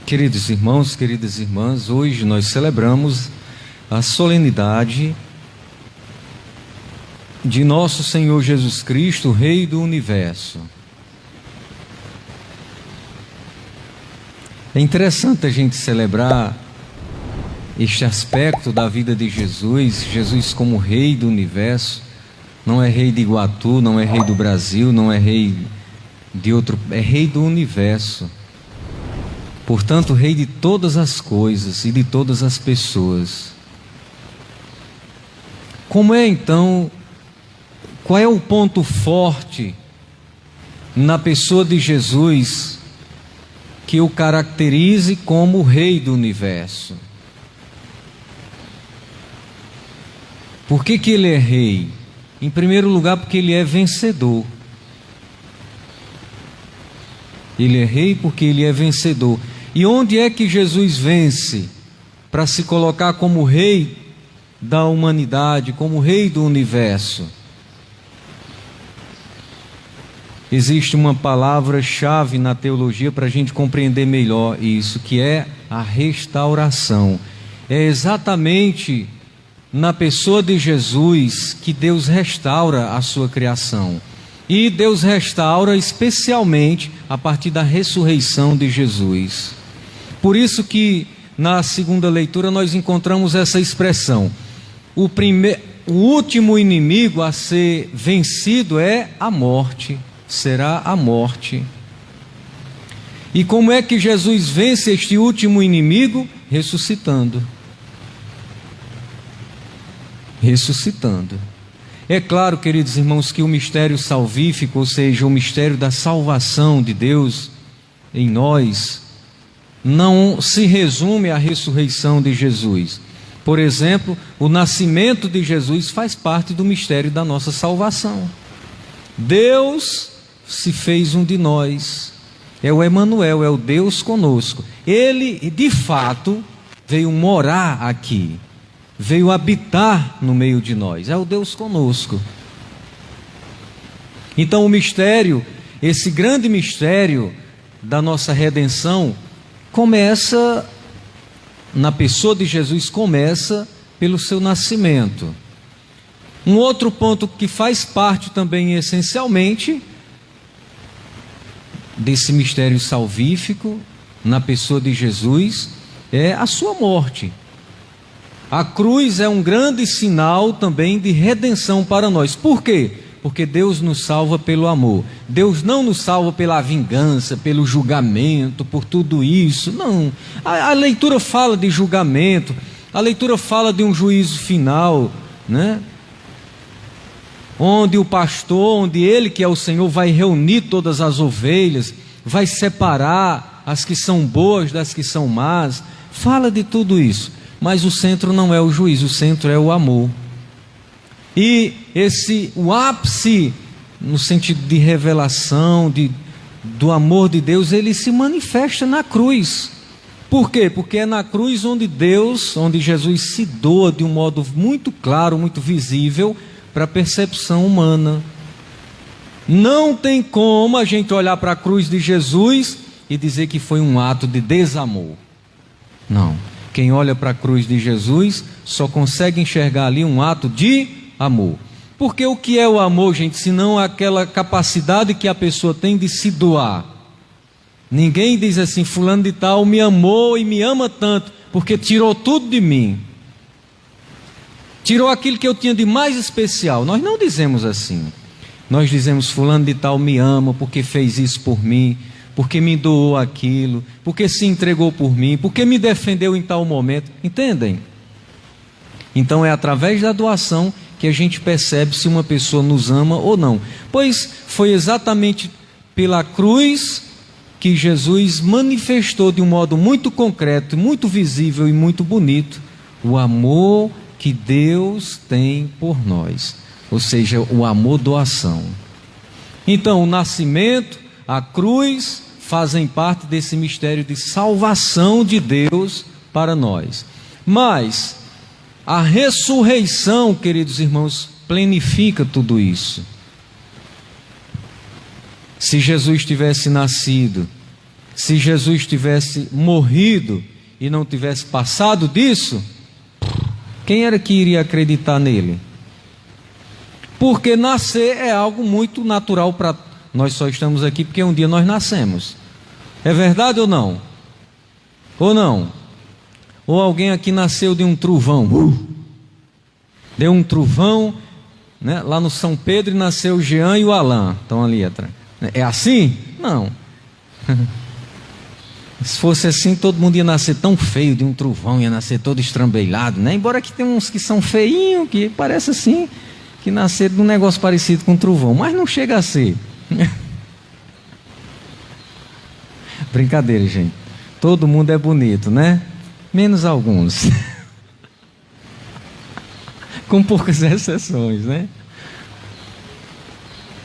Queridos irmãos, queridas irmãs, hoje nós celebramos a solenidade de nosso Senhor Jesus Cristo, Rei do Universo. É interessante a gente celebrar este aspecto da vida de Jesus, Jesus como Rei do Universo. Não é Rei de Iguatu, não é Rei do Brasil, não é Rei de outro, é Rei do Universo. Portanto, Rei de todas as coisas e de todas as pessoas. Como é então, qual é o ponto forte na pessoa de Jesus que o caracterize como Rei do Universo? Por que que ele é Rei? Em primeiro lugar, porque ele é vencedor. Ele é Rei porque ele é vencedor. E onde é que Jesus vence para se colocar como Rei da humanidade, como Rei do Universo? Existe uma palavra-chave na teologia para a gente compreender melhor isso, que é a restauração. É exatamente na pessoa de Jesus que Deus restaura a sua criação. E Deus restaura especialmente a partir da ressurreição de Jesus. Por isso que na segunda leitura nós encontramos essa expressão. O último inimigo a ser vencido é a morte, será a morte. E como é que Jesus vence este último inimigo? Ressuscitando. Ressuscitando. É claro, queridos irmãos, que o mistério salvífico, ou seja, o mistério da salvação de Deus em nós, não se resume à ressurreição de Jesus. Por exemplo, o nascimento de Jesus faz parte do mistério da nossa salvação. Deus se fez um de nós. É o Emanuel, é o Deus conosco. Ele, de fato, veio morar aqui. Veio habitar no meio de nós. É o Deus conosco. Então o mistério, esse grande mistério da nossa redenção, começa, na pessoa de Jesus, começa pelo seu nascimento. Um outro ponto que faz parte também essencialmente desse mistério salvífico, na pessoa de Jesus, é a sua morte. A cruz é um grande sinal também de redenção para nós. Por quê? Porque Deus nos salva pelo amor. Deus não nos salva pela vingança, pelo julgamento, por tudo isso. Não. A leitura fala de julgamento, a leitura fala de um juízo final, né? Onde o pastor, onde ele que é o Senhor vai reunir todas as ovelhas, vai separar as que são boas das que são más. Fala de tudo isso. Mas o centro não é o juízo, o centro é o amor. E o ápice, no sentido de revelação, do amor de Deus, ele se manifesta na cruz. Por quê? Porque é na cruz onde Jesus se doa de um modo muito claro, muito visível, para a percepção humana. Não tem como a gente olhar para a cruz de Jesus e dizer que foi um ato de desamor. Não. Quem olha para a cruz de Jesus só consegue enxergar ali um ato de amor. Porque o que é o amor, gente, senão aquela capacidade que a pessoa tem de se doar? Ninguém diz assim, fulano de tal me amou e me ama tanto, porque tirou tudo de mim. Tirou aquilo que eu tinha de mais especial. Nós não dizemos assim. Nós dizemos, fulano de tal me ama porque fez isso por mim, porque me doou aquilo, porque se entregou por mim, porque me defendeu em tal momento. Entendem? Então é através da doação que a gente percebe se uma pessoa nos ama ou não. Pois foi exatamente pela cruz que Jesus manifestou de um modo muito concreto, muito visível e muito bonito o amor que Deus tem por nós. Ou seja, o amor doação. Então o nascimento, a cruz, fazem parte desse mistério de salvação de Deus para nós. Mas a ressurreição, queridos irmãos, plenifica tudo isso. Se Jesus tivesse nascido, se Jesus tivesse morrido e não tivesse passado disso, quem era que iria acreditar nele? Porque nascer é algo muito natural para nós. Só estamos aqui porque um dia nós nascemos. É verdade ou não? Ou não? Ou alguém aqui nasceu de um trovão? Deu um trovão, né, lá no São Pedro, e nasceu o Jean e o Alain. Estão ali atrás. É assim? Não. Se fosse assim, todo mundo ia nascer tão feio de um trovão, ia nascer todo estrambelhado, né? Embora que tem uns que são feinhos, que parece assim, que nasceram de um negócio parecido com um trovão, mas não chega a ser. Brincadeira, gente. Todo mundo é bonito, né? Menos alguns. Com poucas exceções, né?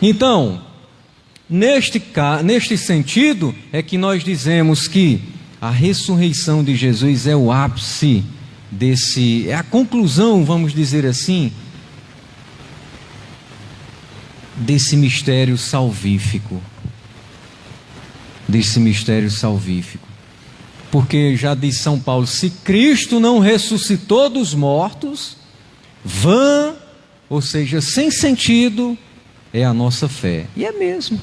Então, neste sentido, é que nós dizemos que a ressurreição de Jesus é o ápice é a conclusão, vamos dizer assim, desse mistério salvífico. Desse mistério salvífico. Porque já diz São Paulo, se Cristo não ressuscitou dos mortos, vã, ou seja, sem sentido, é a nossa fé. E é mesmo.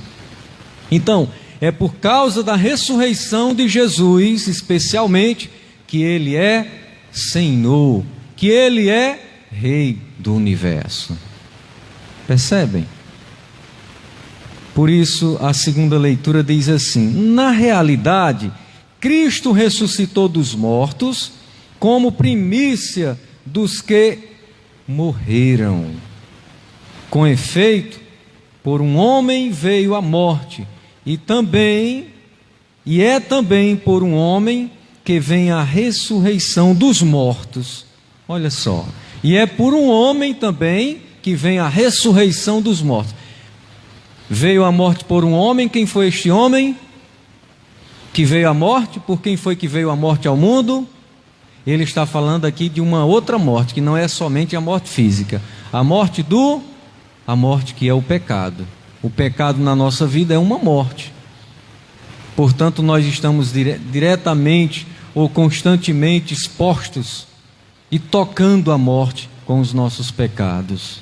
Então, é por causa da ressurreição de Jesus, especialmente, que Ele é Senhor, que Ele é Rei do universo. Percebem? Por isso, a segunda leitura diz assim: na realidade, Cristo ressuscitou dos mortos como primícia dos que morreram. Com efeito, por um homem veio a morte, e é também por um homem que vem a ressurreição dos mortos. Olha só. E é por um homem também que vem a ressurreição dos mortos. Veio a morte por um homem. Quem foi este homem que veio à morte? Por quem foi que veio a morte ao mundo? Ele está falando aqui de uma outra morte, que não é somente a morte física. A morte que é o pecado. O pecado na nossa vida é uma morte. Portanto, nós estamos diretamente ou constantemente expostos e tocando a morte com os nossos pecados.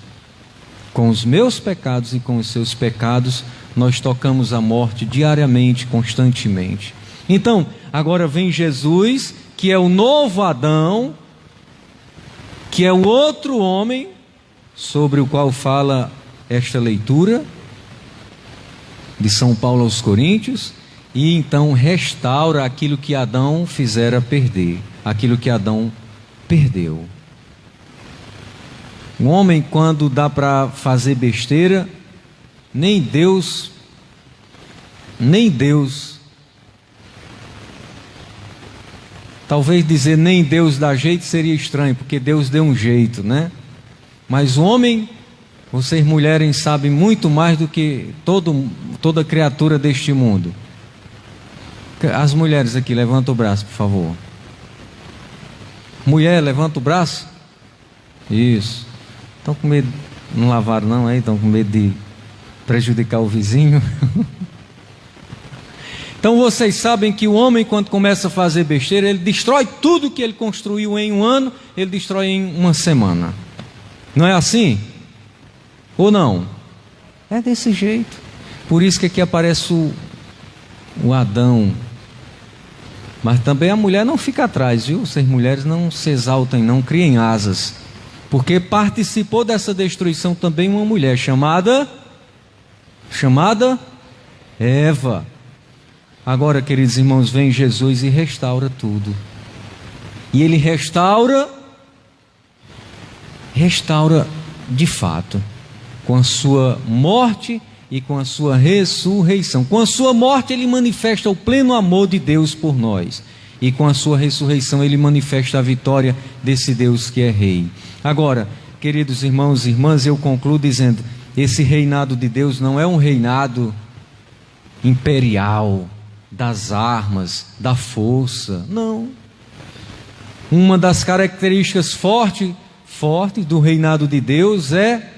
Com os meus pecados e com os seus pecados, nós tocamos a morte diariamente, constantemente. Então, agora vem Jesus, que é o novo Adão, que é o outro homem, sobre o qual fala esta leitura de São Paulo aos Coríntios, e então restaura aquilo que Adão fizera perder, aquilo que Adão perdeu. Um homem, quando dá para fazer besteira, nem Deus, talvez dizer nem Deus dá jeito seria estranho, porque Deus deu um jeito, né? Mas o homem, vocês mulheres sabem muito mais do que toda criatura deste mundo. As mulheres aqui, levanta o braço, por favor. Mulher, levanta o braço. Isso. Estão com medo, não lavaram não, aí? Estão com medo de prejudicar o vizinho. Então vocês sabem que o homem, quando começa a fazer besteira, ele destrói tudo que ele construiu em um ano, ele destrói em uma semana. Não é assim? Ou não? É desse jeito. Por isso que aqui aparece o Adão. Mas também a mulher não fica atrás, viu? Vocês mulheres não se exaltem, não criem asas. Porque participou dessa destruição também uma mulher chamada Eva. Agora, queridos irmãos, vem Jesus e restaura tudo. E Ele restaura de fato, com a sua morte e com a sua ressurreição. Com a sua morte Ele manifesta o pleno amor de Deus por nós, e com a sua ressurreição Ele manifesta a vitória desse Deus que é Rei. Agora, queridos irmãos e irmãs, eu concluo dizendo: esse reinado de Deus não é um reinado imperial, das armas, da força, não. Uma das características fortes do reinado de Deus é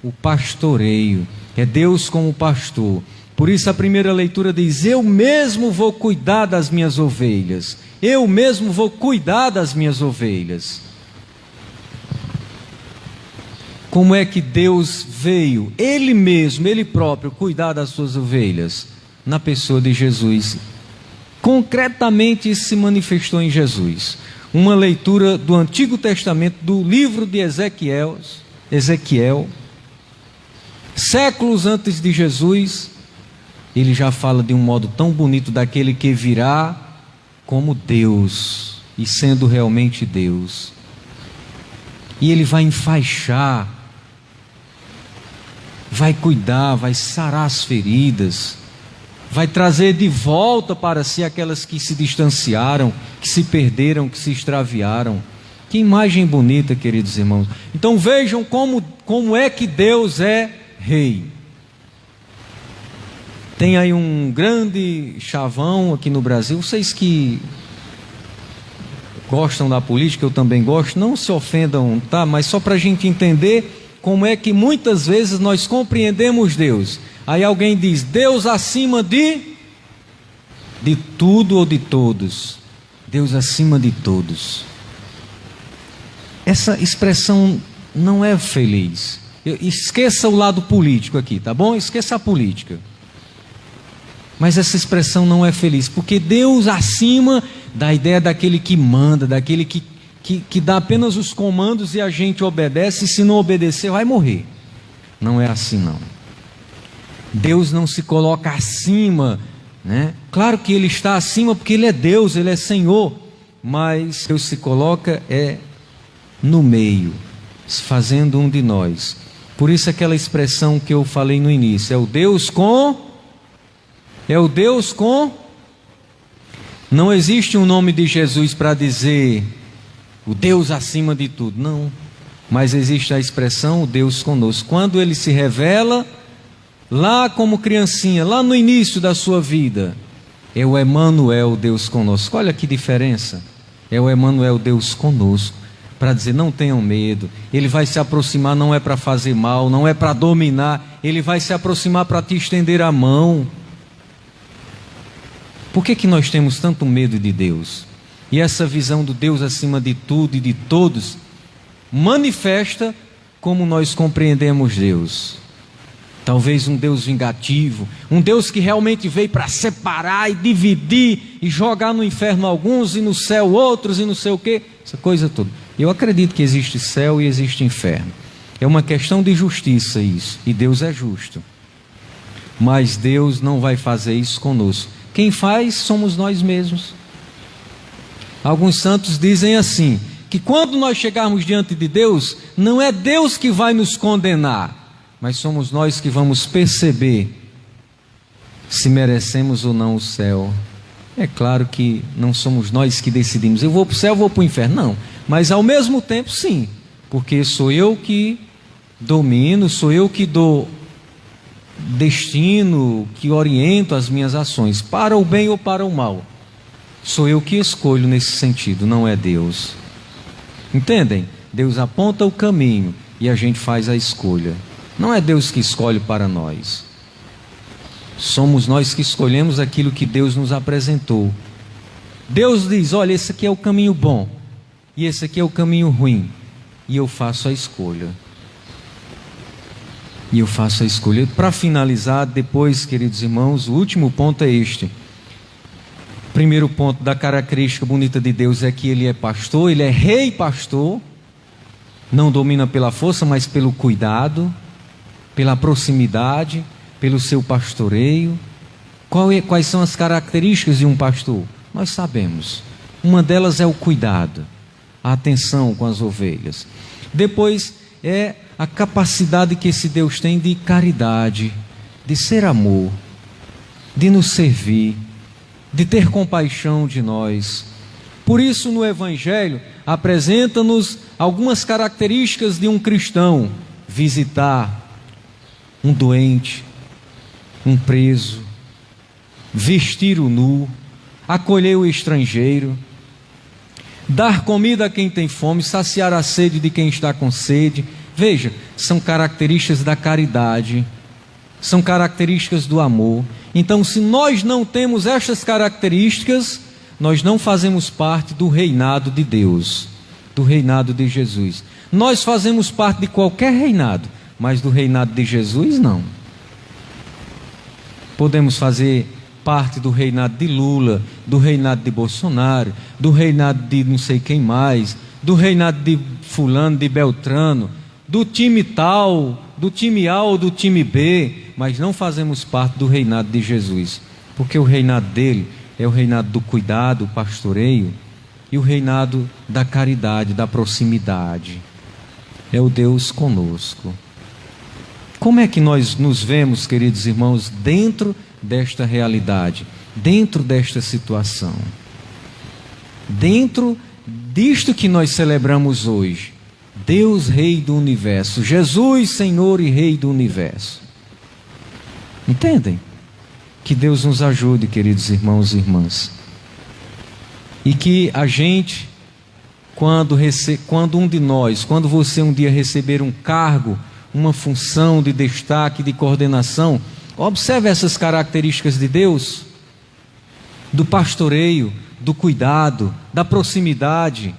o pastoreio. É Deus como pastor, Por isso a primeira leitura diz: eu mesmo vou cuidar das minhas ovelhas. Eu mesmo vou cuidar das minhas ovelhas. Como é que Deus veio, Ele mesmo, Ele próprio, cuidar das suas ovelhas? Na pessoa de Jesus. Concretamente isso se manifestou em Jesus. Uma leitura do Antigo Testamento, do livro de Ezequiel, séculos antes de Jesus, ele já fala de um modo tão bonito daquele que virá como Deus, e sendo realmente Deus. E ele vai enfaixar, vai cuidar, vai sarar as feridas, vai trazer de volta para si aquelas que se distanciaram, que se perderam, que se extraviaram. Que imagem bonita, queridos irmãos. Então vejam como é que Deus é Rei. Tem aí um grande chavão aqui no Brasil, vocês que gostam da política, eu também gosto, não se ofendam, tá? Mas só para a gente entender como é que muitas vezes nós compreendemos Deus. Aí alguém diz: Deus acima de tudo ou de todos. Deus acima de todos. Essa expressão não é feliz. Esqueça o lado político aqui, tá bom? Esqueça a política. Mas essa expressão não é feliz, porque Deus acima da ideia daquele que manda, daquele que dá apenas os comandos e a gente obedece, e se não obedecer vai morrer. Não é assim não. Deus não se coloca acima, né? Claro que Ele está acima porque Ele é Deus, Ele é Senhor, mas Deus se coloca no meio, se fazendo um de nós. Por isso aquela expressão que eu falei no início, é o Deus com... Não existe um nome de Jesus para dizer o Deus acima de tudo, não. Mas existe a expressão o Deus conosco. Quando Ele se revela, lá como criancinha, lá no início da sua vida, é o Emanuel, Deus conosco. Olha que diferença. É o Emanuel, Deus conosco, para dizer: não tenham medo. Ele vai se aproximar, não é para fazer mal, não é para dominar. Ele vai se aproximar para te estender a mão. Por que nós temos tanto medo de Deus? E essa visão do Deus acima de tudo e de todos manifesta como nós compreendemos Deus. Talvez um Deus vingativo, um Deus que realmente veio para separar e dividir e jogar no inferno alguns e no céu outros e não sei o que, essa coisa toda. Eu acredito que existe céu e existe inferno. É uma questão de justiça isso, e Deus é justo. Mas Deus não vai fazer isso conosco. Quem faz somos nós mesmos. Alguns santos dizem assim, que quando nós chegarmos diante de Deus, não é Deus que vai nos condenar, mas somos nós que vamos perceber se merecemos ou não o céu. É claro que não somos nós que decidimos, eu vou para o céu, eu vou para o inferno, não. Mas ao mesmo tempo sim, porque sou eu que domino, sou eu que dou destino, que oriento as minhas ações, para o bem ou para o mal. Sou eu que escolho nesse sentido, não é Deus. Entendem? Deus aponta o caminho e a gente faz a escolha. Não é Deus que escolhe para nós. Somos nós que escolhemos aquilo que Deus nos apresentou. Deus diz: olha, esse aqui é o caminho bom e esse aqui é o caminho ruim, e eu faço a escolha. E eu faço a escolha. Para finalizar, depois, queridos irmãos, o último ponto é este. Primeiro ponto da característica bonita de Deus é que Ele é pastor, Ele é rei pastor. Não domina pela força, mas pelo cuidado, pela proximidade, pelo seu pastoreio. Quais são as características de um pastor? Nós sabemos. Uma delas é o cuidado, a atenção com as ovelhas. Depois é a capacidade que esse Deus tem de caridade, de ser amor, de nos servir, de ter compaixão de nós. Por isso no Evangelho apresenta-nos algumas características de um cristão: visitar um doente, um preso, vestir o nu, acolher o estrangeiro, dar comida a quem tem fome, saciar a sede de quem está com sede. Veja, são características da caridade. São características do amor. Então, se nós não temos estas características, nós não fazemos parte do reinado de Deus, do reinado de Jesus. Nós fazemos parte de qualquer reinado, mas do reinado de Jesus, não. Podemos fazer parte do reinado de Lula, do reinado de Bolsonaro, do reinado de não sei quem mais, do reinado de fulano, de Beltrano, do time tal, do time A ou do time B, mas não fazemos parte do reinado de Jesus, porque o reinado dele é o reinado do cuidado, o pastoreio, e o reinado da caridade, da proximidade. É o Deus conosco. Como é que nós nos vemos, queridos irmãos, dentro desta realidade, dentro desta situação? Dentro disto que nós celebramos hoje, Deus Rei do Universo, Jesus Senhor e Rei do Universo. Entendem? Que Deus nos ajude, queridos irmãos e irmãs. E que a gente, quando um de nós, quando você um dia receber um cargo, uma função de destaque, de coordenação, observe essas características de Deus, do pastoreio, do cuidado, da proximidade,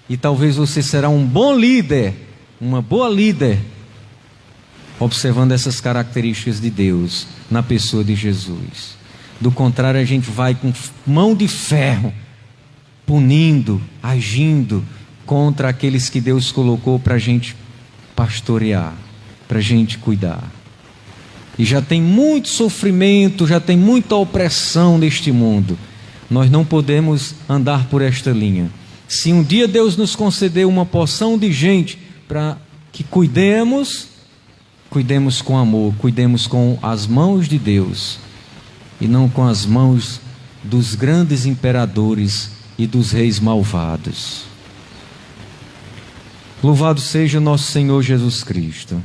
e talvez você será um bom líder, uma boa líder, observando essas características de Deus na pessoa de Jesus. Do contrário, a gente vai com mão de ferro, punindo, agindo contra aqueles que Deus colocou para a gente pastorear, para a gente cuidar. E já tem muito sofrimento, já tem muita opressão neste mundo. Nós não podemos andar por esta linha. Se um dia Deus nos conceder uma porção de gente para que cuidemos com amor, cuidemos com as mãos de Deus e não com as mãos dos grandes imperadores e dos reis malvados. Louvado seja nosso Senhor Jesus Cristo.